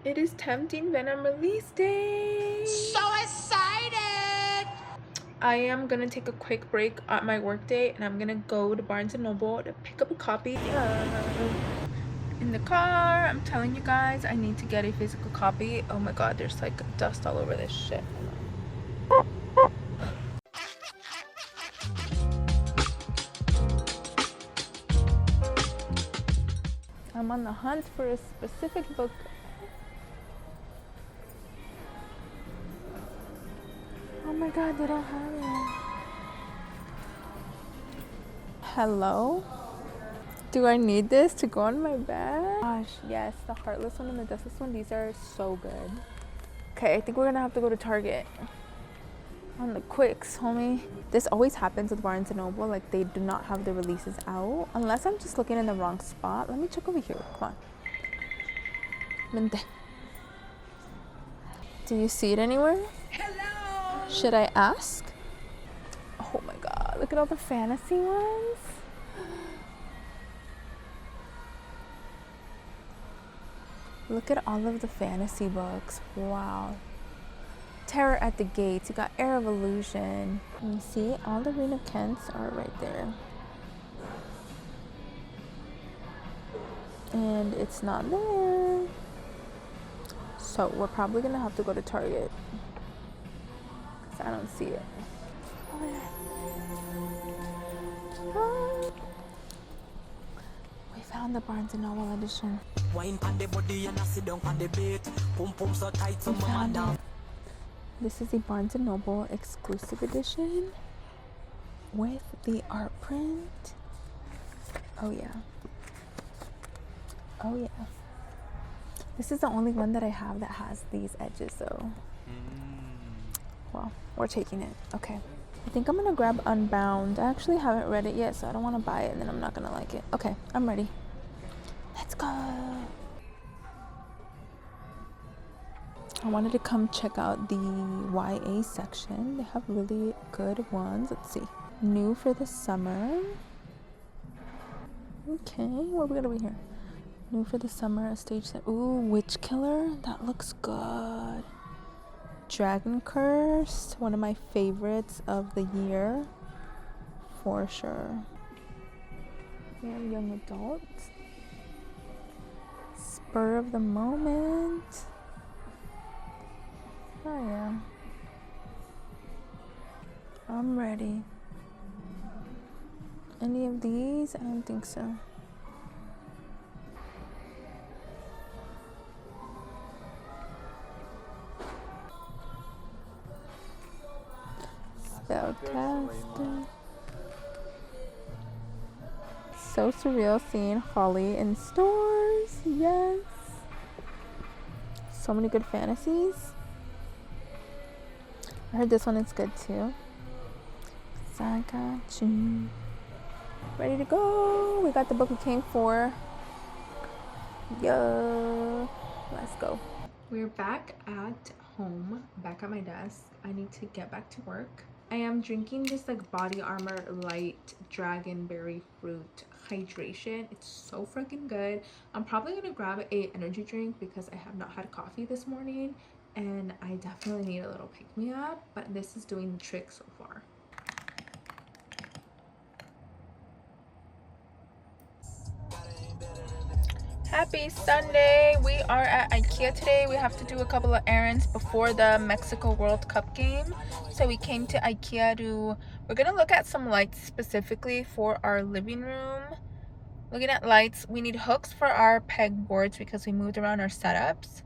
It is Tempting Venom release day! So excited! I am gonna take a quick break at my work day and I'm gonna go to Barnes and Noble to pick up a copy. In the car, I'm telling you guys, I need to get a physical copy. Oh my god, there's like dust all over this shit. I'm on the hunt for a specific book. Oh my god, they don't have it. Hello? Do I need this to go on my bag? Gosh, yes, the heartless one and the dustless one, these are so good. Okay, I think we're gonna have to go to Target. On the quicks, homie. This always happens with Barnes and Noble, like they do not have the releases out. Unless I'm just looking in the wrong spot. Let me check over here, come on. Mente. Do you see it anywhere? Hello! Should I ask? Oh my god, look at all the fantasy ones. Look at all of the fantasy books, wow. Terror at the Gates, you got Air of Illusion. You see, all the Rina Kents are right there. And it's not there. So we're probably gonna have to go to Target. Cause I don't see it. We found the Barnes and Noble edition. Wine on the body and I sit down on the bed. Pum pum so tight so mama down. This is a Barnes & Noble exclusive edition with the art print. Oh yeah. Oh yeah. This is the only one that I have that has these edges though. Well, we're taking it. Okay. I think I'm gonna grab Unbound. I actually haven't read it yet, so I don't want to buy it and then I'm not gonna like it. Okay, I'm ready. Let's go. I wanted to come check out the YA section. They have really good ones. Let's see. New for the summer. Okay, what are we gonna be here? New for the summer, a stage set. Ooh, Witch Killer. That looks good. Dragon Curse, one of my favorites of the year. For sure. We have young adult. Spur of the moment. Oh yeah. I'm ready. Any of these? I don't think so. Spellcaster. So surreal seeing Holly in stores. Yes. So many good fantasies. I heard this one is good too. I got you. Ready to go. We got the book we came for. Yeah. Let's go. We're back at home, back at my desk. I need to get back to work. I am drinking this like Body Armor Light Dragonberry Fruit Hydration. It's so freaking good. I'm probably gonna grab a energy drink because I have not had coffee this morning and I definitely need a little pick-me-up, but this is doing the trick so far. Happy Sunday. We are at IKEA today. We have to do a couple of errands before the Mexico World Cup game. So we came to IKEA we're gonna look at some lights specifically for our living room. Looking at lights, we need hooks for our pegboards because we moved around our setups.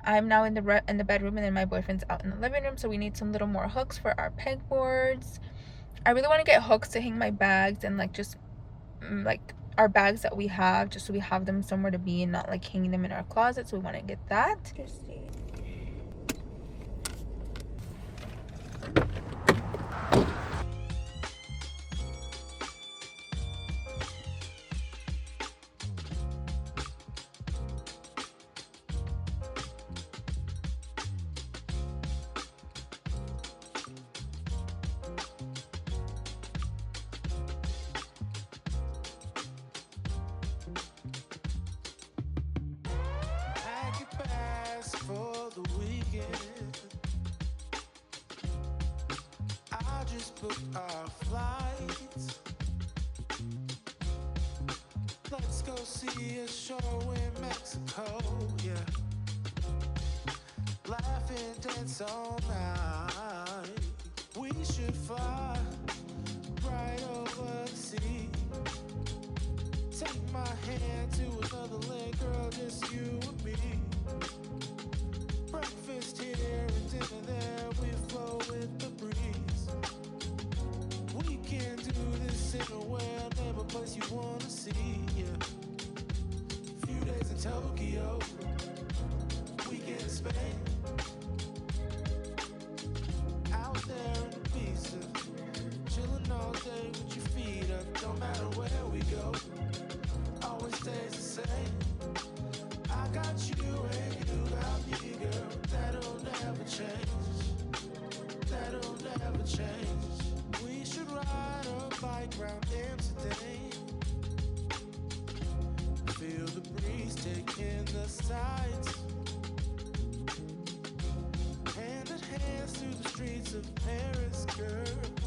I'm now in the bedroom and then my boyfriend's out in the living room, so we need some little more hooks for our pegboards. I really want to get hooks to hang my bags and like just like our bags that we have, just so we have them somewhere to be and not like hanging them in our closet. So we want to get that. booked our flights. Let's go see a show in Mexico, yeah. Laugh and dance all night. We should fly right over the sea. Take my hand to another land, girl, just you and me. Breakfast here and dinner there, we flow with the breeze. We can do this anywhere, name a place you wanna see, yeah. Few days in Tokyo, weekend in Spain. Out there in Ibiza, chillin' all day with your feet up. Don't matter where we go, always stays the same. I got you and you got me, girl. That'll never change. That'll never change. We should ride a bike round Amsterdam. Feel the breeze taking the sights. Hand in hand through the streets of Paris, girl.